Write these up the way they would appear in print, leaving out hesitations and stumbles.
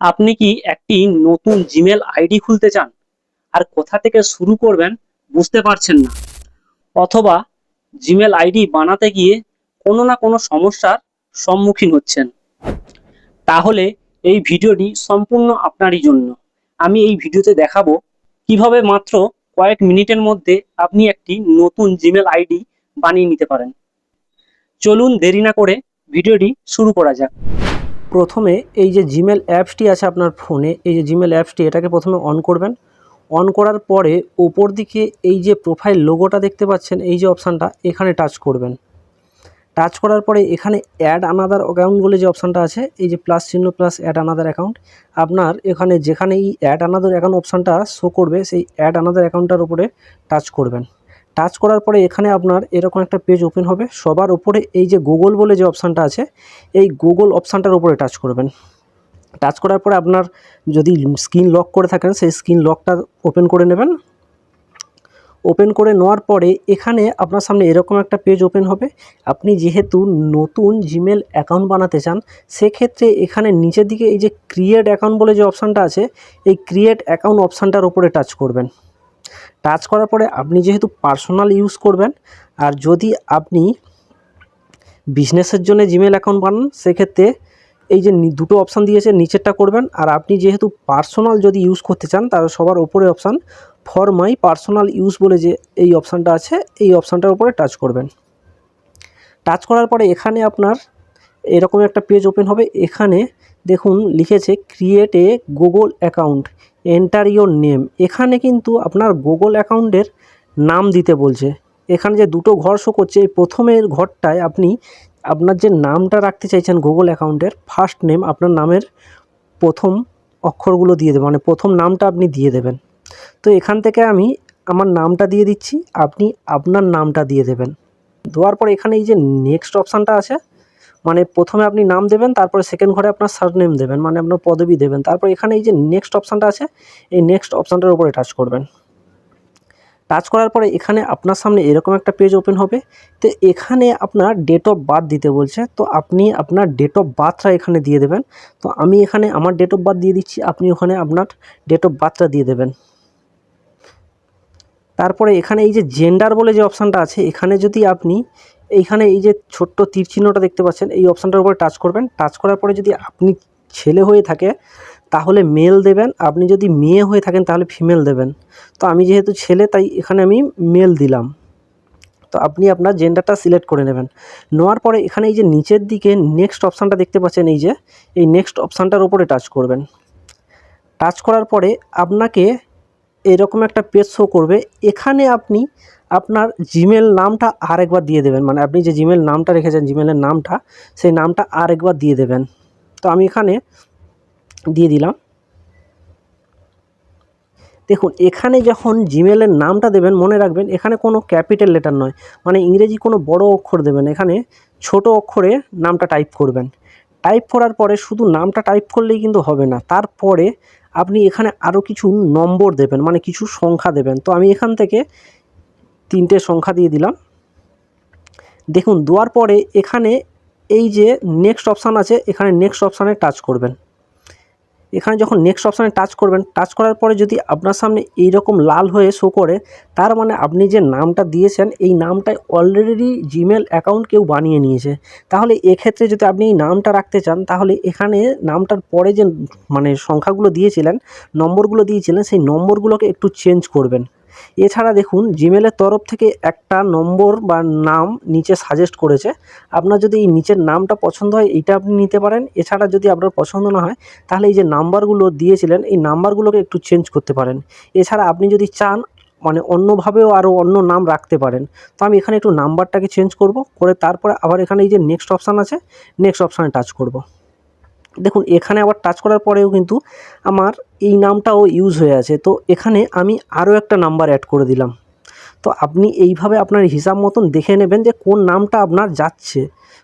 আপনি কি একটি নতুন জিমেল আইডি খুলতে চান আর কোথা থেকে শুরু করবেন বুঝতে পারছেন না, অথবা জিমেল আইডি বানাতে গিয়ে কোনো না কোনো সমস্যার সম্মুখীন হচ্ছেন? তাহলে এই ভিডিওটি সম্পূর্ণ আপনারই জন্য। আমি এই ভিডিওতে দেখাবো কিভাবে মাত্র কয়েক মিনিটের মধ্যে আপনি একটি নতুন জিমেল আইডি বানিয়ে নিতে পারেন। চলুন দেরি না করে ভিডিওটি শুরু করা যাক। প্রথমে এই যে জিমেল অ্যাপসটি আছে আপনার ফোনে, এই যে জিমেল অ্যাপসটি, এটাকে প্রথমে অন করবেন। অন করার পরে ওপর দিকে এই যে প্রোফাইল লোগোটা দেখতে পাচ্ছেন, এই যে অপশানটা, এখানে টাচ করবেন। টাচ করার পরে এখানে অ্যাড আনাদার অ্যাকাউন্ট বলে যে অপশানটা আছে, এই যে প্লাস চিহ্ন প্লাস অ্যাড আনাদার অ্যাকাউন্ট, আপনার এখানে যেখানে এই অ্যাড আনাদার অ্যাকাউন্ট অপশানটা শো করবে সেই অ্যাড আনাদার অ্যাকাউন্টটার উপরে টাচ করবেন। টাচ করার পরে এখানে আপনার এরকম একটা পেজ ওপেন হবে। সবার উপরে এই যে গুগল বলে যে অপশানটা আছে, এই গুগল অপশানটার উপরে টাচ করবেন। টাচ করার পরে আপনার যদি স্ক্রিন লক করে থাকেন সেই স্ক্রিন লকটা ওপেন করে নেবেন। ওপেন করে নেওয়ার পরে এখানে আপনার সামনে এরকম একটা পেজ ওপেন হবে। আপনি যেহেতু নতুন জিমেল অ্যাকাউন্ট বানাতে চান, সেক্ষেত্রে এখানে নিচের দিকে এই যে ক্রিয়েট অ্যাকাউন্ট বলে যে অপশানটা আছে, এই ক্রিয়েট অ্যাকাউন্ট অপশানটার উপরে টাচ করবেন। টাচ করার পরে আপনি যেহেতু পার্সোনাল ইউজ করবেন, আর যদি আপনি বিজনেসের জন্য জিমেল অ্যাকাউন্ট বানান, সেক্ষেত্রে এই যে দুটো অপশান দিয়েছে নিচেরটা করবেন। আর আপনি যেহেতু পার্সোনাল যদি ইউজ করতে চান, তাহলে সবার ওপরে option for my personal use বলে যে এই অপশানটা আছে, এই অপশানটার উপরে টাচ করবেন। টাচ করার পরে এখানে আপনার এরকম একটা পেজ ওপেন হবে। এখানে দেখুন লিখেছে create a Google account, enter your name. এখানে কিন্তু আপনার গুগল অ্যাকাউন্টের নাম দিতে বলছে। এখানে যে দুটো ঘর শো করছে, এই প্রথমের ঘরটায় আপনি আপনার যে নামটা রাখতে চাইছেন গুগল অ্যাকাউন্টের ফার্স্ট নেম, আপনার নামের প্রথম অক্ষরগুলো দিয়ে দেবেন, মানে প্রথম নামটা আপনি দিয়ে দেবেন। তো এখান থেকে আমি আমার নামটা দিয়ে দিচ্ছি, আপনি আপনার নামটা দিয়ে দেবেন। দেওয়ার পরে এখানে এই যে নেক্সট অপশানটা আছে, মানে প্রথমে আপনি নাম দেবেন, তারপরে সেকেন্ড ঘরে আপনার সারনেম দেবেন, মানে আপনার পদবি দেবেন। তারপর এখানে এই যে নেক্সট অপশানটা আছে, এই নেক্সট অপশানটার উপরে টাচ করবেন। টাচ করার পরে এখানে আপনার সামনে এরকম একটা পেজ ওপেন হবে। তো এখানে আপনার ডেট অফ বার্থ দিতে বলছে, তো আপনি আপনার ডেট অফ বার্থটা এখানে দিয়ে দেবেন। তো আমি এখানে আমার ডেট অফ বার্থ দিয়ে দিচ্ছি, আপনি ওখানে আপনার ডেট অফ বার্থটা দিয়ে দেবেন। তারপরে এখানে এই যে জেন্ডার বলে যে অপশানটা আছে, এখানে যদি আপনি এইখানে এই যে ছোট্ট তীর চিহ্নটা দেখতে পাচ্ছেন, এই অপশানটার উপরে টাচ করবেন। টাচ করার পরে যদি আপনি ছেলে হয়ে থাকে তাহলে মেল দেবেন, আপনি যদি মেয়ে হয়ে থাকেন তাহলে ফিমেল দেবেন। তো আমি যেহেতু ছেলে, তাই এখানে আমি মেল দিলাম। তো আপনি আপনার জেন্ডারটা সিলেক্ট করে নেবেন। নেওয়ার পরে এখানে এই যে নিচের দিকে নেক্সট অপশানটা দেখতে পাচ্ছেন, এই যে এই নেক্সট অপশানটার উপরে টাচ করবেন। টাচ করার পরে আপনাকে এরকম একটা পেজ শো করবে। এখানে আপনি আপনার জিমেল নামটা আরেকবার দিয়ে দেবেন, মানে আপনি যে জিমেল নামটা রেখেছেন, জিমেলের নামটা, সেই নামটা আরেকবার দিয়ে দেবেন। তো আমি এখানে দিয়ে দিলাম। দেখুন এখানে যখন জিমেলের নামটা দেবেন, মনে রাখবেন এখানে কোনো ক্যাপিটাল লেটার নয়, মানে ইংরেজি কোনো বড় অক্ষর দেবেন, এখানে ছোট অক্ষরে নামটা টাইপ করবেন। টাইপ করার পরে শুধু নামটা টাইপ করলেই কিন্তু হবে না, তারপরে আপনি এখানে আরও কিছু নম্বর দেবেন, মানে কিছু সংখ্যা দেবেন। তো আমি এখান থেকে 3টে সংখ্যা দিয়ে দিলাম। দেখুন দেওয়ার পরে এখানে এই যে নেক্সট অপশান আছে, এখানে নেক্সট অপশানে টাচ করবেন। এখানে যখন নেক্সট অপশানে টাচ করবেন, টাচ করার পরে যদি আপনার সামনে এইরকম লাল হয়ে শো করে, তার মানে আপনি যে নামটা দিয়েছেন এই নামটায় অলরেডি জিমেল অ্যাকাউন্ট কেউ বানিয়ে নিয়েছে। তাহলে এক্ষেত্রে যদি আপনি এই নামটা রাখতে চান, তাহলে এখানে নামটার পরে যে মানে সংখ্যাগুলো দিয়েছিলেন, নম্বরগুলো দিয়েছিলেন, সেই নম্বরগুলোকে একটু চেঞ্জ করবেন। এছাড়া দেখুন জিমেলের তরফ থেকে একটা নম্বর বা নাম নিচে সাজেস্ট করেছে। আপনার যদি এই নিচের নামটা পছন্দ হয়, এইটা আপনি নিতে পারেন। এছাড়া যদি আপনার পছন্দ না হয়, তাহলে এই যে নাম্বারগুলো দিয়েছিলেন, এই নাম্বারগুলোকে একটু চেঞ্জ করতে পারেন। এছাড়া আপনি যদি চান, মানে অন্যভাবেও আরও অন্য নাম রাখতে পারেন। তো আমি এখানে একটু নাম্বারটাকে চেঞ্জ করব, করে তারপরে আবার এখানে এই যে নেক্সট অপশান আছে, নেক্সট অপশানে টাচ করব। দেখুন এখানে আবার টাচ করার পরেও কিন্তু আমার এই নামটাও ইউজ হয়ে আছে। তো এখানে আমি আরও একটা নাম্বার অ্যাড করে দিলাম। তো আপনি এইভাবে আপনার হিসাব মতন দেখে নেবেন যে কোন নামটা আপনার যাচ্ছে,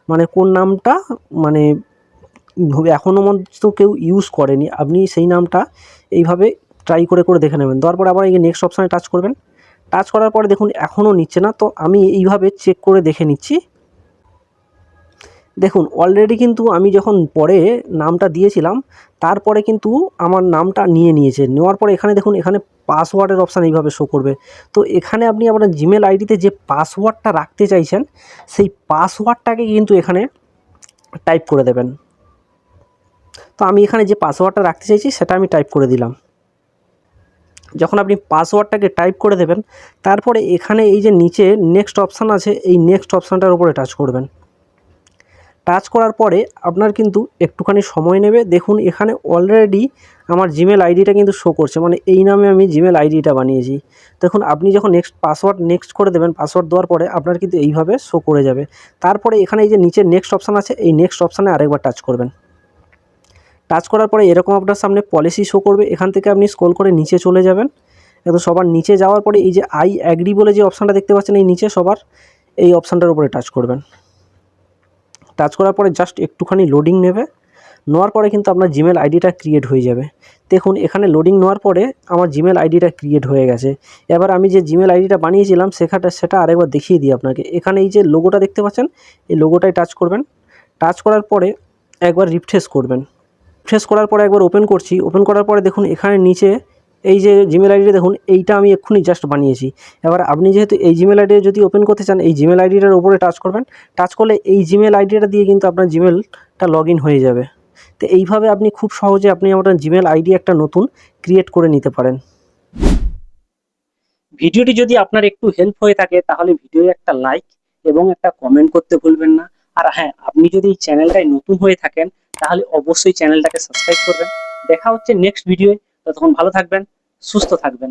মানে কোন নামটা মানে এখনও পর্যন্ত কেউ ইউজ করেনি, আপনি সেই নামটা এইভাবে ট্রাই করে করে দেখে নেবেন। তারপর আবার এই নেক্সট অপশানে টাচ করবেন। টাচ করার পরে দেখুন এখনও নিচ্ছে না, তো আমি এইভাবে চেক করে দেখে নিচ্ছি। দেখুন অলরেডি কিন্তু আমি যখন পরে নামটা দিয়েছিলাম তারপরে কিন্তু আমার নামটা নিয়েছে, নেওয়ার পরে এখানে দেখুন এখানে পাসওয়ার্ডের অপশান এইভাবে শো করবে। তো এখানে আপনি আপনার জিমেল আইডিতে যে পাসওয়ার্ডটা রাখতে চাইছেন সেই পাসওয়ার্ডটাকে কিন্তু এখানে টাইপ করে দেবেন। তো আমি এখানে যে পাসওয়ার্ডটা রাখতে চাইছি সেটা আমি টাইপ করে দিলাম। যখন আপনি পাসওয়ার্ডটাকে টাইপ করে দেবেন তারপরে এখানে এই যে নিচে নেক্সট অপশান আছে, এই নেক্সট অপশানটার উপরে টাচ করবেন। টাচ করার পরে আপনার কিন্তু একটুখানি সময় নেবে। দেখুন এখানে অলরেডি আমার জিমেল আইডিটা কিন্তু শো করছে, মানে এই নামে আমি জিমেল আইডিটা বানিয়েছি। দেখুন আপনি যখন নেক্সট করে দেবেন, পাসওয়ার্ড দেওয়ার পরে আপনার কিন্তু এইভাবে শো করে যাবে। তারপরে এখানে এই যে নিচে নেক্সট অপশান আছে, এই নেক্সট অপশানে আরেকবার টাচ করবেন। টাচ করার পরে এরকম আপনার সামনে পলিসি শো করবে। এখান থেকে আপনি স্ক্রল করে নিচে চলে যাবেন। একদম সবার নিচে যাওয়ার পরে এই যে আই অ্যাগ্রি বলে যে অপশানটা দেখতে পাচ্ছেন এই নিচে সবার, এই অপশানটার উপরে টাচ করবেন। টাচ করার পরে জাস্ট একটুখানি লোডিং নেবে, নেওয়ার পরে কিন্তু আপনার জিমেল আইডিটা ক্রিয়েট হয়ে যাবে। দেখুন এখানে লোডিং নেওয়ার পরে আমার জিমেল আইডিটা ক্রিয়েট হয়ে গেছে। এবার আমি যে জিমেল আইডিটা বানিয়েছিলাম সেটা আরেকবার দেখিয়ে দিই আপনাকে। এখানে এই যে লোগোটা দেখতে পাচ্ছেন এই লোগোটায় টাচ করবেন। টাচ করার পরে একবার রিফ্রেশ করবেন। রিফ্রেশ করার পরে একবার ওপেন করছি। ওপেন করার পরে দেখুন এখানে নিচে এই যে জিমেল আইডিটা দেখুন, এইটা আমি এক্ষুনি জাস্ট বানিয়েছি। এবার আপনি যেহেতু এই জিমেল আইডি যদি ওপেন করতে চান এই জিমেল আইডিটার উপরে টাচ করবেন। টাচ করলে এই জিমেল আইডিটা দিয়ে কিন্তু আপনার জিমেলটা লগ ইন হয়ে যাবে। তো এইভাবে আপনি খুব সহজে আপনি আপনার জিমেল আইডি একটা নতুন ক্রিয়েট করে নিতে পারেন। ভিডিওটি যদি আপনার একটু হেল্প হয়ে থাকে তাহলে ভিডিওতে একটা লাইক এবং একটা কমেন্ট করতে ভুলবেন না। আর হ্যাঁ, আপনি যদি এই চ্যানেলটায় নতুন হয়ে থাকেন তাহলে অবশ্যই চ্যানেলটাকে সাবস্ক্রাইব করবেন। দেখা হচ্ছে নেক্সট ভিডিওয়ে। ততক্ষণ ভালো থাকবেন, সুস্থ থাকবেন।